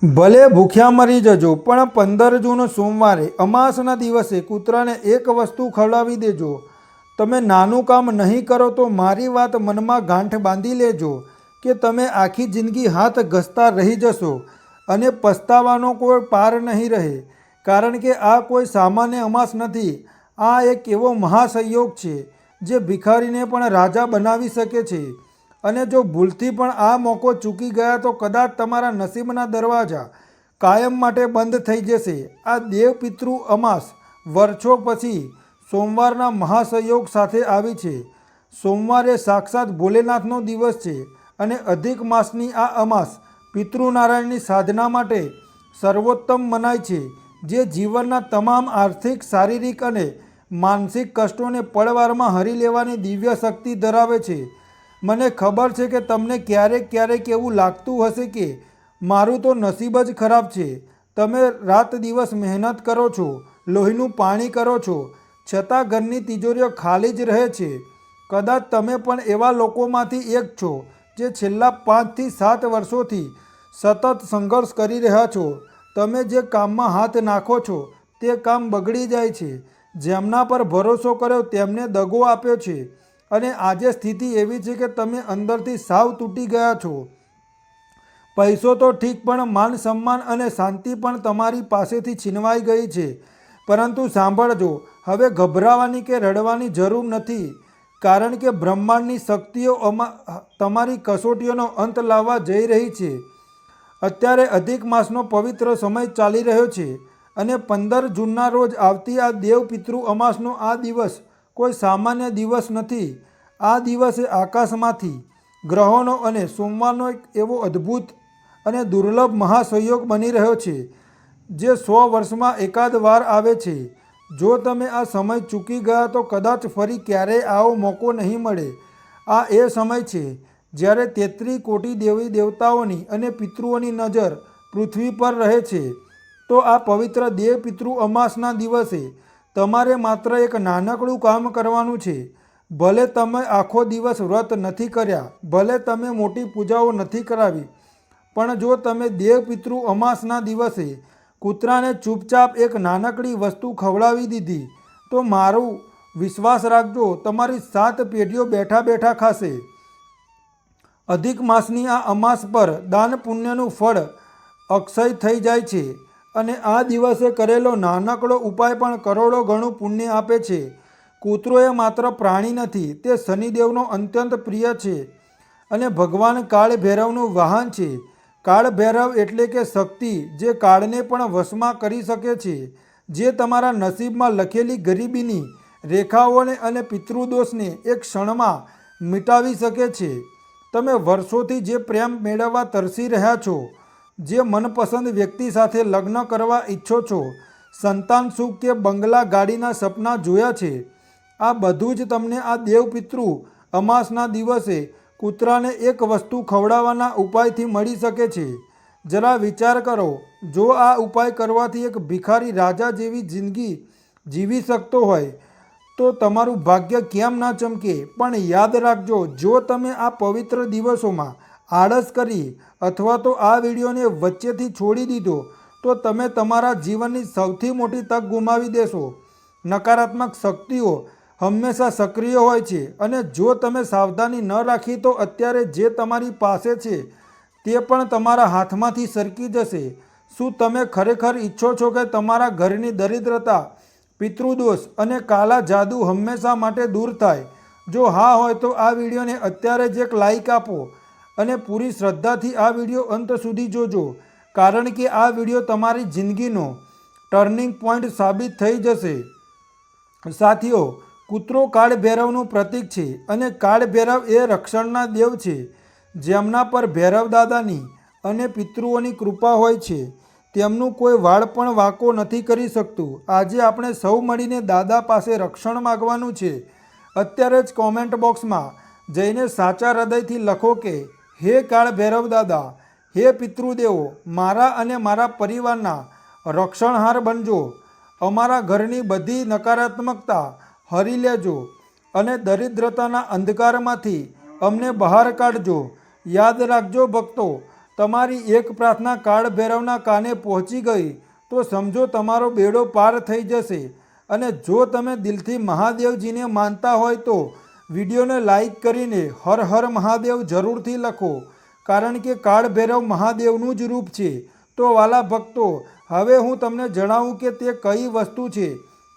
ભલે ભૂખ્યા મરી જજો પણ 15 જૂન સોમવારે અમાસના દિવસે કૂતરાને એક વસ્તુ ખવડાવી દેજો। તમે નાનું કામ નહીં કરો તો મારી વાત મનમાં ગાંઠ બાંધી લેજો કે તમે આખી જિંદગી હાથ ઘસતા રહી જશો અને પસ્તાવાનો કોઈ પાર નહીં રહે। કારણ કે આ કોઈ સામાન્ય અમાસ નથી, આ એક એવો મહાસંયોગ છે જે ભિખારીને પણ રાજા બનાવી શકે છે। અને જો ભૂલથી પણ આ મોકો ચૂકી ગયા તો કદાચ તમારા નસીબના દરવાજા કાયમ માટે બંધ થઈ જશે। આ દેવપિતૃ અમાસ વર્ષો પછી સોમવારના મહાસંયોગ સાથે આવી છે। સોમવારે સાક્ષાત ભોલેનાથનો દિવસ છે અને અધિક માસની આ અમાસ પિતૃનારાયણની સાધના માટે સર્વોત્તમ મનાય છે, જે જીવનના તમામ આર્થિક, શારીરિક અને માનસિક કષ્ટોને પળવારમાં હરી લેવાની દિવ્ય શક્તિ ધરાવે છે। મને ખબર છે કે તમને ક્યારેક એવું લાગતું હશે કે મારું તો નસીબ જ ખરાબ છે। તમે રાત દિવસ મહેનત કરો છો, લોહીનું પાણી કરો છો, છતાં ઘરની તિજોરીઓ ખાલી જ રહે છે। કદાચ તમે પણ એવા લોકોમાંથી એક છો જે છેલ્લા 5 થી 7 વર્ષોથી સતત સંઘર્ષ કરી રહ્યા છો। તમે જે કામમાં હાથ નાખો છો તે કામ બગડી જાય છે, જેમના પર ભરોસો કર્યો તેમને દગો આપ્યો છે અને આજે સ્થિતિ એવી છે કે તમે અંદરથી સાવ તૂટી ગયા છો। પૈસો તો ઠીક, પણ માન સન્માન અને શાંતિ પણ તમારી પાસેથી છીનવાઈ ગઈ છે। પરંતુ સાંભળજો, હવે ગભરાવાની કે રડવાની જરૂર નથી, કારણ કે બ્રહ્માંડની શક્તિઓ તમારી કસોટીઓનો અંત લાવવા જઈ રહી છે। અત્યારે અધિક માસનો પવિત્ર સમય ચાલી રહ્યો છે અને 15 જૂનના રોજ આવતી આ દેવપિતૃ અમાસનો આ દિવસ કોઈ સામાન્ય દિવસ નથી। આ દિવસે આકાશમાંથી ગ્રહોનો અને સોમવારનો એક એવો અદ્ભુત અને દુર્લભ મહાસંયોગ બની રહ્યો છે જે 100 વર્ષમાં એકાદ વાર આવે છે। જો તમે આ સમય ચૂકી ગયા તો કદાચ ફરી ક્યારેય આવો મોકો નહીં મળે। આ એ સમય છે જ્યારે 33 કોટી દેવી દેવતાઓની અને પિતૃઓની નજર પૃથ્વી પર રહે છે। તો આ પવિત્ર દેવપિતૃ અમાસના દિવસે તમારે માત્ર એક નાનકડું કામ કરવાનું છે। ભલે તમે આખો દિવસ વ્રત નથી કર્યા, ભલે તમે મોટી પૂજાઓ નથી કરાવી, પણ જો તમે દેવપિતૃ અમાસના દિવસે કૂતરાને ચૂપચાપ એક નાનકડી વસ્તુ ખવડાવી દીધી તો મારું વિશ્વાસ રાખજો, તમારી 7 પેઢીઓ બેઠા બેઠા ખાશે। અધિક માસની આ અમાસ પર દાન પુણ્યનું ફળ અક્ષય થઈ જાય છે અને આ દિવસે કરેલો નાનકડો ઉપાય પણ કરોડો ગણું પુણ્ય આપે છે। કૂતરો એ માત્ર પ્રાણી નથી, તે શનિદેવનો અત્યંત પ્રિય છે અને ભગવાન કાળ ભૈરવનું વાહન છે। કાળ ભૈરવ એટલે કે શક્તિ જે કાળને પણ વશમાં કરી શકે છે, જે તમારા નસીબમાં લખેલી ગરીબીની રેખાઓને અને પિતૃદોષને એક ક્ષણમાં મિટાવી શકે છે। તમે વર્ષોથી જે પ્રેમ મેળવવા તરસી રહ્યા છો, જે મનપસંદ વ્યક્તિ સાથે લગ્ન કરવા ઈચ્છો છો, સંતાન સુખ કે બંગલા ગાડીના સપના જોયા છે, આ બધું જ તમને આ દેવપિતૃ અમાસના દિવસે કૂતરાને એક વસ્તુ ખવડાવવાના ઉપાયથી મળી શકે છે। જરા વિચાર કરો, જો આ ઉપાય કરવાથી એક ભિખારી રાજા જેવી જિંદગી જીવી શકતો હોય તો તમારું ભાગ્ય કેમ ના ચમકે। પણ યાદ રાખજો, જો તમે આ પવિત્ર દિવસોમાં આળસ કરી અથવા તો આ વિડીયોને વચ્ચેથી છોડી દીધો તો તમે તમારા જીવનની સૌથી મોટી તક ગુમાવી દેશો। નકારાત્મક શક્તિઓ હંમેશા સક્રિય હોય છે અને જો તમે સાવધાની ન રાખી તો અત્યારે જે તમારી પાસે છે તે પણ તમારા હાથમાંથી સરકી જશે। શું તમે ખરેખર ઈચ્છો છો કે તમારા ઘરની દરિદ્રતા, પિતૃદોષ અને કાલા જાદુ હંમેશા માટે દૂર થાય? જો હા હોય તો આ વિડીયોને અત્યારે જ એક લાઈક આપો અને પૂરી શ્રદ્ધાથી આ વિડીયો અંત સુધી જોજો, કારણ કે આ વિડીયો તમારી જિંદગીનો ટર્નિંગ પોઈન્ટ સાબિત થઈ જશે। સાથીઓ, કૂતરો કાળ ભૈરવનું પ્રતીક છે અને કાળ ભૈરવ એ રક્ષણના દેવ છે, જેમના પર ભૈરવ દાદાની અને પિતૃઓની કૃપા હોય છે। તેમનું કોઈ વાળ પણ વાંકો નથી કરી શકતું। આજે આપણે સૌ મળીને દાદા પાસે રક્ષણ માગવાનું છે। અત્યારે જ કોમેન્ટ બોક્સમાં જઈને સાચા હૃદયથી લખો કે હે કાળ ભૈરવ દાદા, હે પિતૃદેવો, મારા અને મારા પરિવારના રક્ષણહાર બનજો, અમારા ઘરની બધી નકારાત્મકતા હરી લેજો અને દરિદ્રતાના અંધકારમાંથી અમને બહાર કાઢજો। યાદ રાખજો ભક્તો, તમારી એક પ્રાર્થના કાળ ભૈરવના કાને પહોંચી ગઈ તો સમજો તમારો બેડો પાર થઈ જશે। અને જો તમે દિલથી મહાદેવજીને માનતા હોય તો વિડીયોને લાઈક કરીને હર હર મહાદેવ જરૂરથી લખો, કારણ કે કાળ ભૈરવ મહાદેવનું જ રૂપ છે। તો વાલા ભક્તો, હવે હું તમને જણાવું કે તે કઈ વસ્તુ છે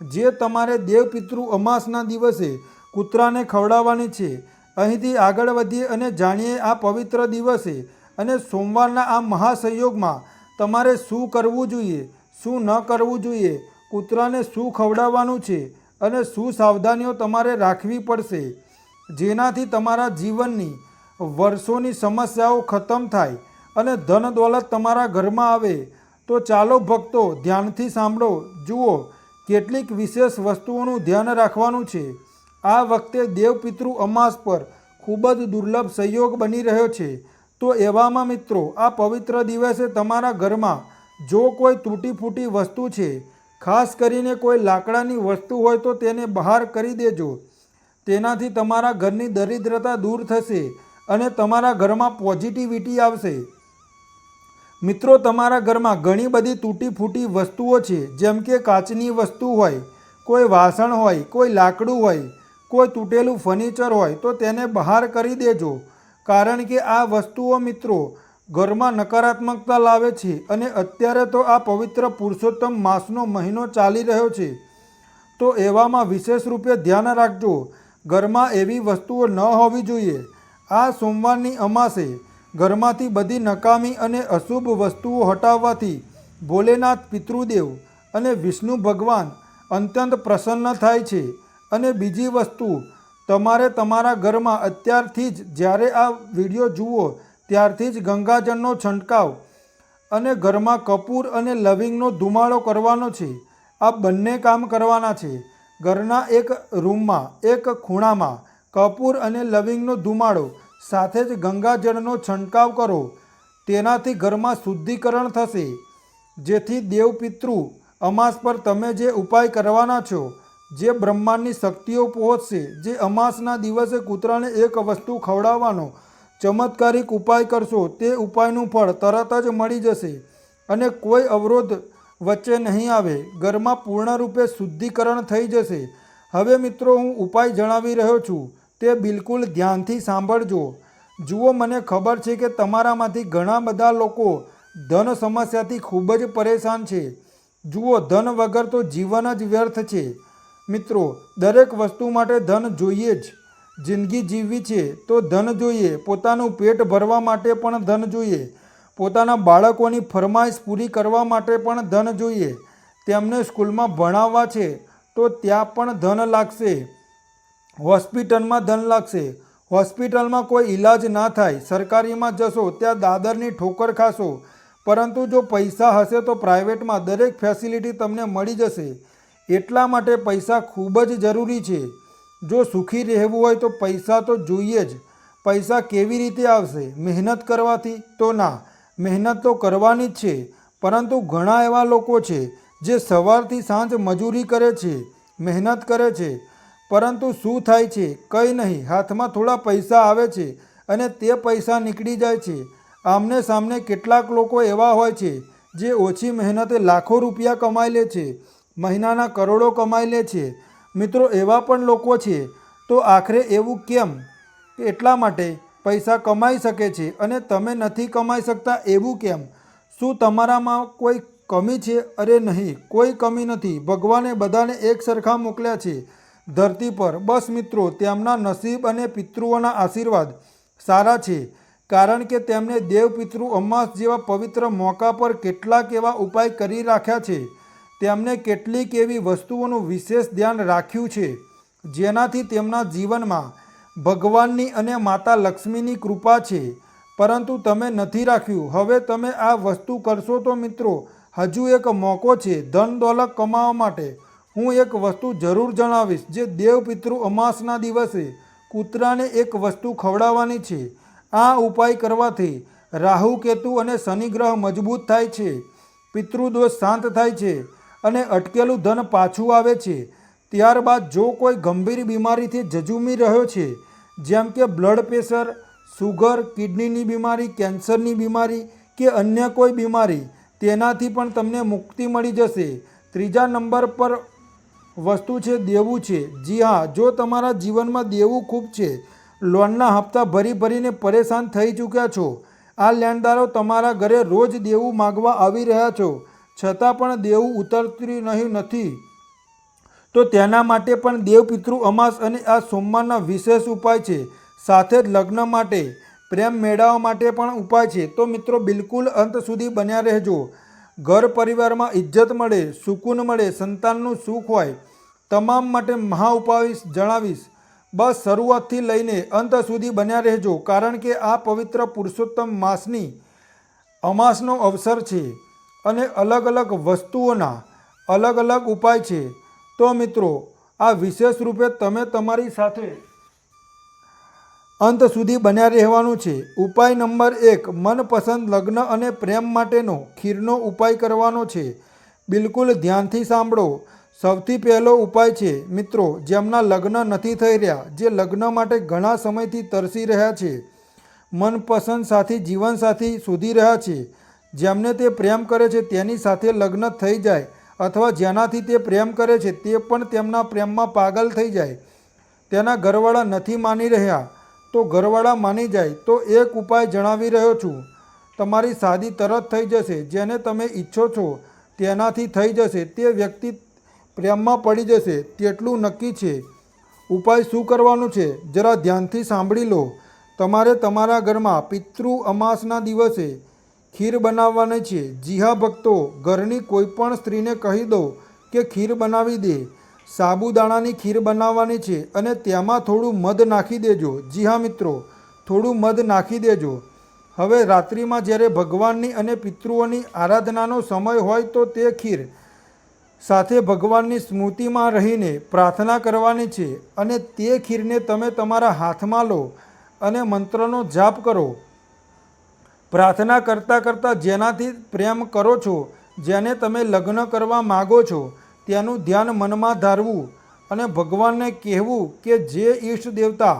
જે તમારે દેવપિતૃ અમાસના દિવસે કૂતરાને ખવડાવવાની છે। અહીંથી આગળ વધીએ અને જાણીએ આ પવિત્ર દિવસે અને સોમવારના આ મહાસંયોગમાં તમારે શું કરવું જોઈએ, શું ન કરવું જોઈએ, કૂતરાને શું ખવડાવવાનું છે અને શું સાવધાનીઓ તમારે રાખવી પડશે, જેનાથી તમારા જીવનની વર્ષોની સમસ્યાઓ ખતમ થાય અને ધન દોલત તમારા ઘરમાં આવે। તો ચાલો ભક્તો, ધ્યાનથી સાંભળો। જુઓ, કેટલીક વિશેષ વસ્તુઓનું ધ્યાન રાખવાનું છે। આ વખતે દેવપિતૃ અમાસ પર ખૂબ જ દુર્લભ સંયોગ બની રહ્યો છે। તો એવામાં મિત્રો, આ પવિત્ર દિવસે તમારા ઘરમાં જો કોઈ તૂટી ફૂટી વસ્તુ છે, ખાસ કરીને કોઈ લાકડાની વસ્તુ હોય તો તેને બહાર કરી દેજો। તેનાથી તમારા ઘરની દરિદ્રતા દૂર થશે અને તમારા ઘરમાં પોઝિટિવિટી આવશે। મિત્રો, તમારા ઘરમાં ઘણી બધી તૂટી ફૂટી વસ્તુઓ છે, જેમ કે કાચની વસ્તુ હોય, કોઈ વાસણ હોય, કોઈ લાકડું હોય, કોઈ તૂટેલું ફર્નિચર હોય તો તેને બહાર કરી દેજો, કારણ કે આ વસ્તુઓ મિત્રો ઘરમાં નકારાત્મકતા લાવે છે। અને અત્યારે તો આ પવિત્ર પુરુષોત્તમ માસનો મહિનો ચાલી રહ્યો છે, તો એવામાં વિશેષ રૂપે ધ્યાન રાખજો, ઘરમાં એવી વસ્તુઓ ન હોવી જોઈએ। આ સોમવારની અમાસે ઘરમાંથી બધી નકામી અને અશુભ વસ્તુઓ હટાવવાથી ભોલેનાથ પિતૃદેવ અને વિષ્ણુ ભગવાન અત્યંત પ્રસન્ન થાય છે। અને બીજી વસ્તુ, તમારે તમારા ઘરમાં અત્યારથી જ, જ્યારે આ વિડીયો જુઓ ત્યારથી જ ગંગાજળનો છંટકાવ અને ઘરમાં કપૂર અને લવિંગનો ધુમાડો કરવાનો છે। આ બંને કામ કરવાના છે। ઘરના એક રૂમમાં, એક ખૂણામાં કપૂર અને લવિંગનો ધુમાડો સાથે જ ગંગાજળનો છંટકાવ કરો। તેનાથી ઘરમાં શુદ્ધિકરણ થશે, જેથી દેવપિતૃ અમાસ પર તમે જે ઉપાય કરવાના છો, જે બ્રહ્માંડની શક્તિઓ પહોંચશે, જે અમાસના દિવસે કૂતરાને એક વસ્તુ ખવડાવવાનો ચમત્કારિક ઉપાય કરશો, તે ઉપાયનું ફળ તરત જ મળી જશે અને કોઈ અવરોધ વચ્ચે નહીં આવે। ઘરમાં પૂર્ણરૂપે શુદ્ધિકરણ થઈ જશે। હવે મિત્રો, હું ઉપાય જણાવી રહ્યો છું, તે બિલકુલ ધ્યાનથી સાંભળજો। જુઓ, મને ખબર છે કે તમારામાંથી ઘણા બધા લોકો ધન સમસ્યાથી ખૂબ જ પરેશાન છે। જુઓ, ધન વગર તો જીવન જ વ્યર્થ છે। મિત્રો, દરેક વસ્તુ માટે ધન જોઈએ જ। જિંદગી જીવવી છે તો ધન જોઈએ, પોતાનું પેટ ભરવા માટે પણ ધન જોઈએ, પોતાના બાળકોની ફરમાઈશ પૂરી કરવા માટે પણ ધન જોઈએ, તેમને સ્કૂલમાં ભણાવવા છે તો ત્યાં પણ ધન લાગશે, હોસ્પિટલમાં ધન લાગશે, હોસ્પિટલમાં કોઈ ઈલાજ ના થાય, સરકારીમાં જશો ત્યાં દાદરની ઠોકર ખાશો, પરંતુ જો પૈસા હશે તો પ્રાઇવેટમાં દરેક ફેસિલિટી તમને મળી જશે। એટલા માટે પૈસા ખૂબ જ જરૂરી છે। જો સુખી રહેવું હોય તો પૈસા તો જોઈએ જ। પૈસા કેવી રીતે આવશે? મહેનત કરવાથી? તો ના, મહેનત તો કરવાની જ છે, પરંતુ ઘણા એવા લોકો છે જે સવારથી સાંજ મજૂરી કરે છે, મહેનત કરે છે, પરંતુ શું થાય છે? કંઈ નહીં, હાથમાં થોડા પૈસા આવે છે અને તે પૈસા નીકળી જાય છે। આમને સામને કેટલાક લોકો એવા હોય છે જે ઓછી મહેનતે લાખો રૂપિયા કમાઈ લે છે, મહિનાના કરોડો કમાઈ લે છે। મિત્રો, એવા પણ લોકો છે। તો આખરે એવું કેમ? એટલા માટે પૈસા કમાઈ શકે છે અને તમે નથી કમાઈ શકતા, એવું કેમ? શું તમારામાં કોઈ કમી છે? અરે નહીં, કોઈ કમી નથી। ભગવાને બધાને એક સરખા મોકલ્યા છે ધરતી પર। બસ મિત્રો, તેમના નસીબ અને પિતૃઓના આશીર્વાદ સારા છે, કારણ કે તેમણે દેવપિતૃ અમાસ જેવા પવિત્ર મોકા પર કેટલાક એવા ઉપાય કરી રાખ્યા છે। તેમણે કેટલીક એવી વસ્તુઓનું વિશેષ ધ્યાન રાખ્યું છે, જેનાથી તેમના જીવનમાં ભગવાનની અને માતા લક્ષ્મીની કૃપા છે, પરંતુ તમે નથી રાખ્યું। હવે તમે આ વસ્તુ કરશો તો મિત્રો, હજુ એક મોકો છે ધન દોલત કમાવા માટે। હું એક વસ્તુ જરૂર જણાવીશ, જે દેવપિતૃ અમાસના દિવસે કૂતરાને એક વસ્તુ ખવડાવવાની છે। આ ઉપાય કરવાથી રાહુ, કેતુ અને શનિ ગ્રહ મજબૂત થાય છે, પિતૃદોષ શાંત થાય છે અને અટકેલું ધન પાછું આવે છે। ત્યારબાદ જો કોઈ ગંભીર બીમારીથી ઝઝૂમી રહ્યો છે, જેમ કે બ્લડ પ્રેશર, સુગર, કિડનીની બીમારી, કેન્સરની બીમારી કે અન્ય કોઈ બીમારી, તેનાથી પણ તમને મુક્તિ મળી જશે. ત્રીજા નંબર પર વસ્તુ છે દેવું છે. જી હા, જો તમારા જીવનમાં દેવું ખૂબ છે, લોનના હપ્તા ભરી ભરીને પરેશાન થઈ ચૂક્યા છો, આ લેણદારો તમારા ઘરે રોજ દેવું માગવા આવી રહ્યા છો, છતાં પણ દેવું ઉતરતી નથી, તો તેના માટે પણ દેવપિતૃ અમાસ અને આ સોમવારના વિશેષ ઉપાય છે. સાથે જ લગ્ન માટે, પ્રેમ મેળવવા માટે પણ ઉપાય છે. તો મિત્રો બિલકુલ અંત સુધી બન્યા રહેજો. ઘર પરિવારમાં ઇજ્જત મળે, સુકૂન મળે, સંતાનનું સુખ હોય, તમામ માટે મહા ઉપાય જણાવીશ. બસ શરૂઆતથી લઈને અંત સુધી બન્યા રહેજો, કારણ કે આ પવિત્ર પુરુષોત્તમ માસની અમાસનો અવસર છે અને અલગ અલગ વસ્તુઓના અલગ અલગ ઉપાય છે. તો મિત્રો આ વિશેષ રૂપે તમે તમારી સાથે અંત સુધી બન્યા રહેવાનું છે. ઉપાય નંબર 1, મનપસંદ લગ્ન અને પ્રેમ માટેનો ખીરનો ઉપાય કરવાનો છે. બિલકુલ ધ્યાનથી સાંભળો. સૌથી પહેલો ઉપાય છે મિત્રો, જેમના લગ્ન નથી થઈ રહ્યા, જે લગ્ન માટે ઘણા સમયથી તરસી રહ્યા છે, મનપસંદ સાથી જીવનસાથી શોધી રહ્યા છે, જેમને તે પ્રેમ કરે છે તેની સાથે લગ્ન થઈ જાય, અથવા જેનાથી તે પ્રેમ કરે છે તે પણ તેમના પ્રેમમાં પાગલ થઈ જાય, તેના ઘરવાળા નથી માની રહ્યા, તો ઘરવાળા માની જાય, તો એક ઉપાય જણાવી રહ્યો છું. તમારી શાદી તરત થઈ જશે. જેને તમે ઈચ્છો છો તેનાથી થઈ જશે. તે વ્યક્તિ પ્રેમમાં પડી જશે, તેટલું નક્કી છે. ઉપાય શું કરવાનું છે જરા ધ્યાનથી સાંભળી લો. તમારે તમારા ઘરમાં પિતૃ અમાસના દિવસે ખીર બનાવવાની છે. જી હા ભક્તો, ઘરની કોઈ પણ સ્ત્રીને કહી દો કે ખીર બનાવી દે. સાબુદાણાની ખીર બનાવવાની છે અને તેમાં થોડું મધ નાખી દેજો. જી હા મિત્રો, થોડું મધ નાખી દેજો. હવે રાત્રિમાં જ્યારે ભગવાનની અને પિતૃઓની આરાધનાનો સમય હોય તો તે ખીર સાથે ભગવાનની સ્મૃતિમાં રહીને પ્રાર્થના કરવાની છે અને તે ખીરને તમે તમારા હાથમાં લો અને મંત્રનો જાપ કરો. પ્રાર્થના કરતાં કરતાં જેનાથી પ્રેમ કરો છો, જેને તમે લગ્ન કરવા માગો છો, તેનું ધ્યાન મનમાં ધારવું અને ભગવાનને કહેવું કે જે ઈષ્ટ દેવતા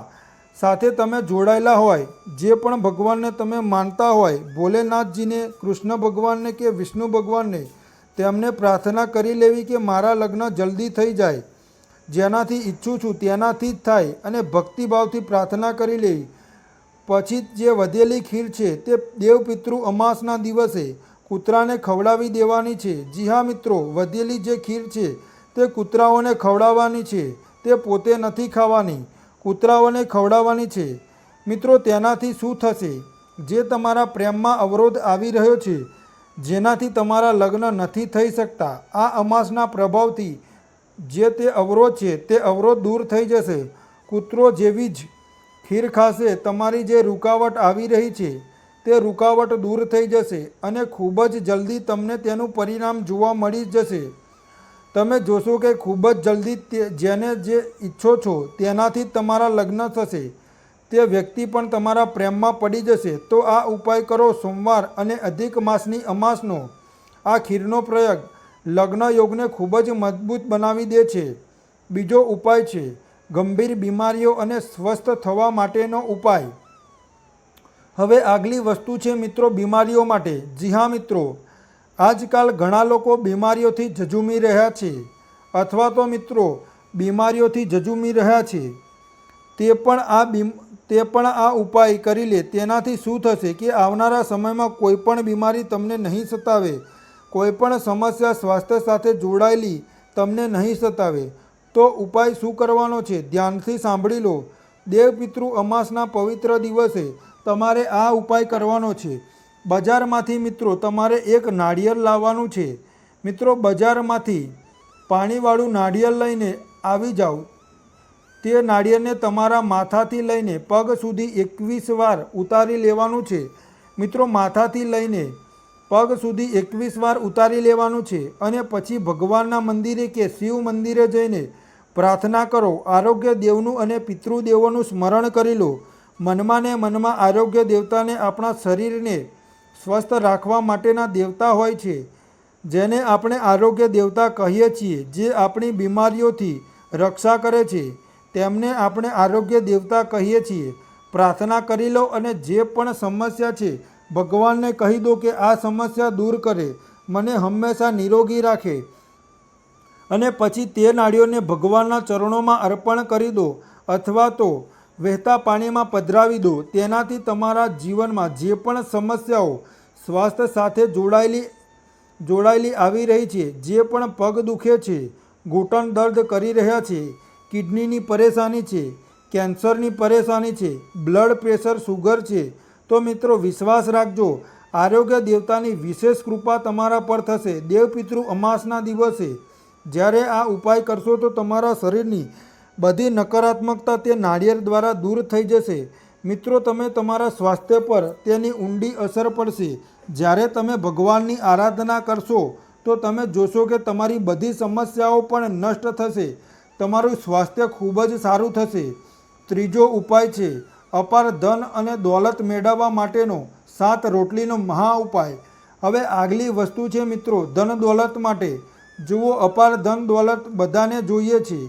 સાથે તમે જોડાયેલા હોય, જે પણ ભગવાનને તમે માનતા હોય, ભોલેનાથજીને, કૃષ્ણ ભગવાનને કે વિષ્ણુ ભગવાનને, તેમને પ્રાર્થના કરી લેવી કે મારા લગ્ન જલ્દી થઈ જાય, જેનાથી ઈચ્છું છું તેનાથી જ થાય, અને ભક્તિભાવથી પ્રાર્થના કરી લેવી. પછી જે વધેલી ખીર છે તે દેવપિતૃ અમાસના દિવસે કૂતરાને ખવડાવી દેવાની છે. જી હા મિત્રો, વધેલી જે ખીર છે તે કૂતરાઓને ખવડાવવાની છે. તે પોતે નથી ખાવાની, કૂતરાઓને ખવડાવવાની છે. મિત્રો તેનાથી શું થશે? જે તમારા પ્રેમમાં અવરોધ આવી રહ્યો છે, જેનાથી તમારા લગ્ન નથી થઈ શકતા, આ અમાસના પ્રભાવથી જે તે અવરોધ છે તે અવરોધ દૂર થઈ જશે. કૂતરો જેવી જ ખીર ખાશે, તમારી જે રૂકાવટ આવી રહી છે તે રૂકાવટ દૂર થઈ જશે અને ખૂબ જ જલ્દી તમને તેનું પરિણામ જોવા મળી જશે. તમે જોશો કે ખૂબ જ જલ્દી જેને જે ઈચ્છો છો તેનાથી જ તમારા લગ્ન થશે. તે વ્યક્તિ પણ તમારા પ્રેમમાં પડી જશે. તો આ ઉપાય કરો સોમવાર અને અધિક માસની અમાસનો. આ ખીરનો પ્રયોગ લગ્ન યોગને ખૂબ જ મજબૂત બનાવી દે છે. બીજો ઉપાય છે ગંભીર બીમારીઓ અને સ્વસ્થ થવા માટેનો ઉપાય. હવે આગલી વસ્તુ છે મિત્રો બીમારીઓ માટે. જી હા મિત્રો, આજકાલ ઘણા લોકો બીમારીઓથી ઝઝૂમી રહ્યા છે, અથવા તો મિત્રો બીમારીઓથી ઝઝૂમી રહ્યા છે. તે પણ આ ઉપાય કરી લે. તેનાથી શું થશે કે આવનારા સમયમાં કોઈ પણ બીમારી તમને નહીં સતાવે, કોઈ પણ સમસ્યા સ્વાસ્થ્ય સાથે જોડાયેલી તમને નહીં સતાવે. તો ઉપાય શું કરવાનો છે ધ્યાનથી સાંભળી લો. દેવપિતૃ અમાસના પવિત્ર દિવસે તમારે આ ઉપાય કરવાનો છે. બજારમાંથી મિત્રો તમારે એક નાળિયેર લાવવાનું છે. મિત્રો બજારમાંથી પાણીવાળું નાળિયેર લઈને આવી જાઓ. તે નાળિયેરને તમારા માથાથી લઈને પગ સુધી 21 વાર ઉતારી લેવાનું છે. મિત્રો માથાથી લઈને પગ સુધી 21 વાર ઉતારી લેવાનું છે અને પછી ભગવાનના મંદિરે કે શિવ મંદિરે જઈને પ્રાર્થના કરો. આરોગ્ય દેવનું અને પિતૃદેવોનું સ્મરણ કરી લો. મનમાં ને મનમાં આરોગ્ય દેવતાને આપણા શરીરને સ્વસ્થ રાખવા માટેના દેવતા હોય છે, જેને આપણે આરોગ્ય દેવતા કહીએ છીએ, જે આપણી બીમારીઓથી રક્ષા કરે છે, તેમને આપણે આરોગ્ય દેવતા કહીએ છીએ. પ્રાર્થના કરી લો અને જે પણ સમસ્યા છે ભગવાનને કહી દો કે આ સમસ્યા દૂર કરે, મને હંમેશા નિરોગી રાખે, અને પછી તે નાળીઓને ભગવાનના ચરણોમાં અર્પણ કરી દો અથવા તો વહેતા પાણીમાં પધરાવી દો. તેનાથી તમારા જીવનમાં જે પણ સમસ્યાઓ સ્વાસ્થ્ય સાથે જોડાયેલી આવી રહી છે, જે પણ પગ દુખે છે, ઘૂંટણ દર્દ કરી રહ્યા છે, કિડનીની પરેશાની છે, કેન્સરની પરેશાની છે, બ્લડ પ્રેશર, શુગર છે, તો મિત્રો વિશ્વાસ રાખજો, આરોગ્ય દેવતાની વિશેષ કૃપા તમારા પર થશે. દેવપિતૃ અમાસના દિવસે જ્યારે આ ઉપાય કરશો તો તમારા શરીરની બધી નકારાત્મકતા તે નાળિયેર દ્વારા દૂર થઈ જશે. મિત્રો, તમે તમારા સ્વાસ્થ્ય પર તેની ઊંડી અસર પડશે. જ્યારે તમે ભગવાનની આરાધના કરશો તો તમે જોશો કે તમારી બધી સમસ્યાઓ પણ નષ્ટ થશે, તમારું સ્વાસ્થ્ય ખૂબ જ સારું થશે. ત્રીજો ઉપાય છે અપાર ધન અને દોલત મેળવવા માટેનો 7 રોટલીનો મહા ઉપાય. હવે આગલી વસ્તુ છે મિત્રો ધન દોલત માટે. જુઓ, અપાર ધન દોલત બધાને જોઈએ છે,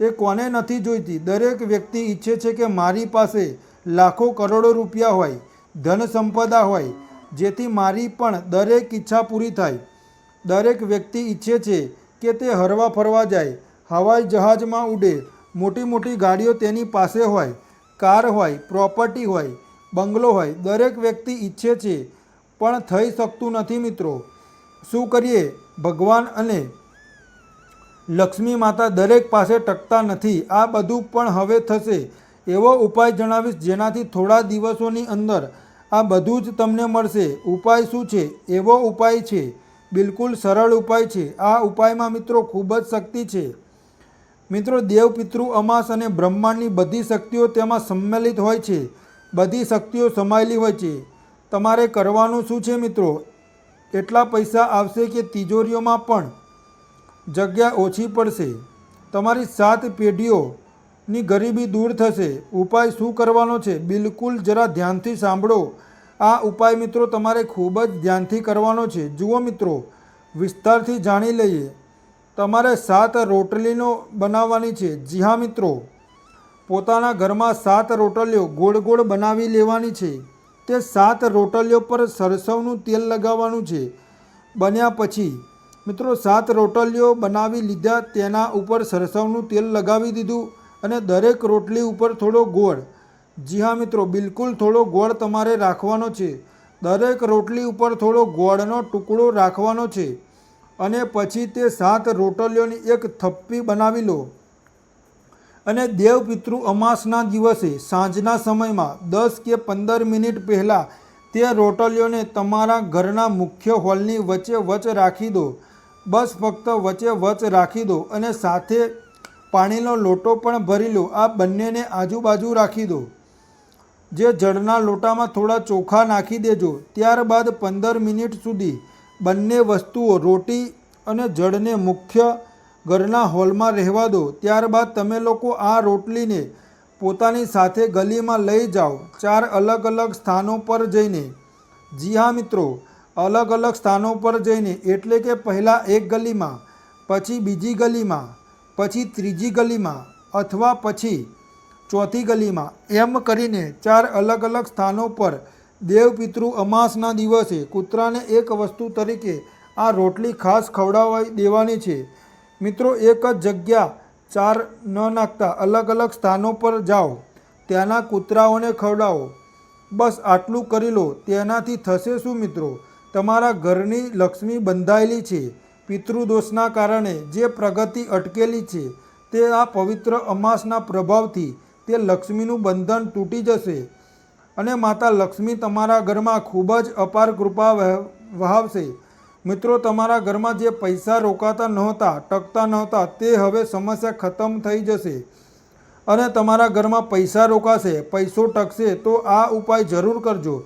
એ કોને નથી જોઈતી? દરેક વ્યક્તિ ઈચ્છે છે કે મારી પાસે લાખો કરોડો રૂપિયા હોય, ધન સંપદા હોય, જેથી મારી પણ દરેક ઈચ્છા પૂરી થાય. દરેક વ્યક્તિ ઈચ્છે છે કે તે હરવા ફરવા જાય, હવાઈ જહાજમાં ઉડે, મોટી મોટી ગાડીઓ તેની પાસે હોય, કાર હોય, પ્રોપર્ટી હોય, બંગલો હોય. દરેક વ્યક્તિ ઈચ્છે છે પણ થઈ શકતું નથી મિત્રો. શું કરીએ? ભગવાન અને લક્ષ્મી માતા દરેક પાસે ટકતા નથી. આ બધું પણ હવે થશે. એવો ઉપાય જણાવીશ જેનાથી થોડા દિવસોની અંદર આ બધું જ તમને મળશે. ઉપાય શું છે? એવો ઉપાય છે, બિલકુલ સરળ ઉપાય છે. આ ઉપાયમાં મિત્રો ખૂબ જ શક્તિ છે. મિત્રો, દેવ પિતૃ અમાસ અને બ્રહ્માંડની બધી શક્તિઓ તેમાં સંમેલિત હોય છે. બધી શક્તિઓ સમાયેલી હોય છે. તમારે કરવાનું શું છે મિત્રો? એટલા પૈસા આવશે કે તિજોરીઓમાં પણ જગ્યા ઓછી પડશે. તમારી 7 પેઢીઓની ગરીબી દૂર થશે. ઉપાય શું કરવાનો છે? બિલકુલ જરા ધ્યાનથી સાંભળો. આ ઉપાય મિત્રો તમારે ખૂબ જ ધ્યાનથી કરવાનો છે. જુઓ મિત્રો, વિસ્તારથી જાણી લઈએ. તમારે 7 રોટલીનો બનાવવાની છે. જી હા મિત્રો, પોતાના ઘરમાં 7 રોટલીઓ ગોળ ગોળ બનાવી લેવાની છે. તે 7 રોટલીઓ પર સરસવનું તેલ લગાવવાનું છે. બન્યા પછી મિત્રો 7 રોટલીઓ બનાવી લીધા, તેના ઉપર સરસવનું તેલ લગાવી દીધું અને દરેક રોટલી ઉપર થોડો ગોળ, જી હા મિત્રો, બિલકુલ થોડો ગોળ તમારે રાખવાનો છે. દરેક રોટલી ઉપર થોડો ગોળનો ટુકડો રાખવાનો છે અને પછી તે 7 રોટલીઓની એક થપ્પી બનાવી લો અને દેવ પિતૃ અમાસના દિવસે સાંજના સમયમાં 10 કે 15 મિનિટ પહેલાં તે રોટલીઓને તમારા ઘરના મુખ્ય હોલની વચ્ચે વચ રાખી દો. બસ ફક્ત વચ્ચે વચ રાખી દો અને સાથે પાણીનો લોટો પણ ભરી લો. આ બંનેને આજુબાજુ રાખી દો. જે જળના લોટામાં થોડા ચોખા નાખી દેજો. ત્યારબાદ 15 મિનિટ સુધી બંને વસ્તુઓ રોટી અને જળને મુખ્ય ઘરના હોલમાં રહેવા દો. ત્યારબાદ તમે લોકો આ રોટલીને પોતાની સાથે ગલીમાં લઈ જાઓ. 4 અલગ અલગ સ્થાનો પર જઈને, જી હા મિત્રો, અલગ અલગ સ્થાનો પર જઈને, એટલે કે પહેલાં એક ગલીમાં, પછી બીજી ગલીમાં, પછી ત્રીજી ગલીમાં અથવા પછી ચોથી ગલીમાં, એમ કરીને 4 અલગ અલગ સ્થાનો પર દેવ પિતૃ અમાસના દિવસે કૂતરાને એક વસ્તુ તરીકે આ રોટલી ખાસ ખવડાવી દેવાની છે. મિત્રો, એક જ જગ્યા 4 ન નાખતા અલગ અલગ સ્થાનો પર જાઓ, ત્યાંના કૂતરાઓને ખવડાવો. બસ આટલું કરી લો. તેનાથી થશે શું મિત્રો? તમારા ઘરની લક્ષ્મી બંધાયેલી છે. પિતૃદોષના કારણે જે પ્રગતિ અટકેલી છે તે આ પવિત્ર અમાસના પ્રભાવથી તે લક્ષ્મીનું બંધન તૂટી જશે અને માતા લક્ષ્મી તમારા ઘરમાં ખૂબ જ અપાર કૃપા વહાવશે. મિત્રો, તમારા ઘરમાં જે પૈસા રોકાતા નહોતા, ટકતા નહોતા, તે હવે સમસ્યા ખતમ થઈ જશે અને તમારા ઘરમાં પૈસા રોકાશે, પૈસો ટકશે. તો આ ઉપાય જરૂર કરજો.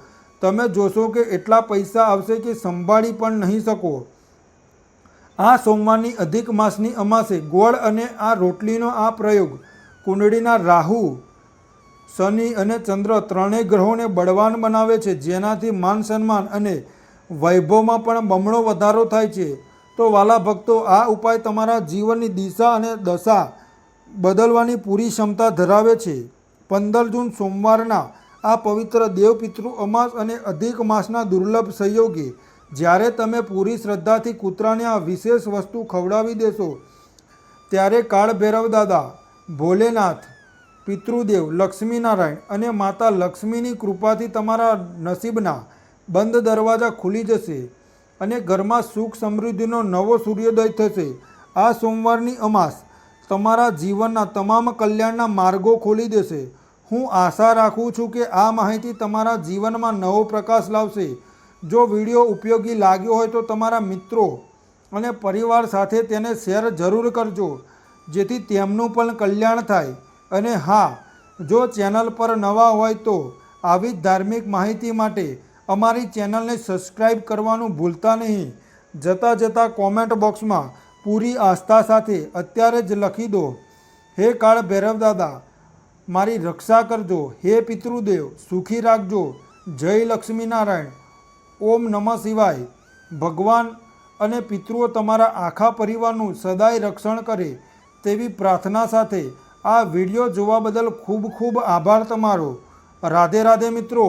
તમે જોશો કે એટલા પૈસા આવશે કે સંભાળી પણ નહીં શકો. આ સોમવારની અધિક માસની અમાસે ગોળ અને આ રોટલીનો આ પ્રયોગ કુંડળીના રાહુ, શનિ અને ચંદ્ર ત્રણેય ગ્રહોને બળવાન બનાવે છે, જેનાથી માન સન્માન અને વૈભવમાં પણ બમણો વધારો થાય છે. તો વાલા ભક્તો, આ ઉપાય તમારા જીવનની દિશા અને દશા બદલવાની પૂરી ક્ષમતા ધરાવે છે. 15 જૂન સોમવારના આ પવિત્ર દેવપિતૃ અમાસ અને અધિક માસના દુર્લભ સંયોગે જ્યારે તમે પૂરી શ્રદ્ધાથી કૂતરાને આ વિશેષ વસ્તુ ખવડાવી દેશો ત્યારે કાળ ભૈરવ દાદા, ભોલેનાથ, પિતૃદેવ, લક્ષ્મીનારાયણ અને માતા લક્ષ્મીની કૃપાથી તમારા નસીબના બંધ દરવાજા ખુલી જશે અને ઘરમાં સુખ સમૃદ્ધિનો નવો સૂર્યોદય થશે. આ સોમવારની અમાસ તમારા જીવનના તમામ કલ્યાણના માર્ગો ખોલી દેશે. હું આશા રાખું છું કે આ માહિતી તમારા જીવનમાં નવો પ્રકાશ લાવશે. જો વિડીયો ઉપયોગી લાગ્યો હોય તો તમારા મિત્રો અને પરિવાર સાથે તેને શેર જરૂર કરજો જેથી તેમનું પણ કલ્યાણ થાય. અને હા, જો ચેનલ પર નવા હોય તો આવી જ ધાર્મિક માહિતી માટે અમારી ચેનલને સબસ્ક્રાઈબ કરવાનું ભૂલતા નહીં. જતાં કોમેન્ટ બોક્સમાં પૂરી આસ્થા સાથે અત્યારે જ લખી દો, હે કાળ ભૈરવ દાદા મારી રક્ષા કરજો, હે પિતૃદેવ સુખી રાખજો, જય લક્ષ્મીનારાયણ, ઓમ નમઃ શિવાય. ભગવાન અને પિતૃઓ તમારા આખા પરિવારનું સદાય રક્ષણ કરે તેવી પ્રાર્થના સાથે આ વિડીયો જોવા બદલ ખૂબ ખૂબ આભાર તમારો. રાધે રાધે મિત્રો.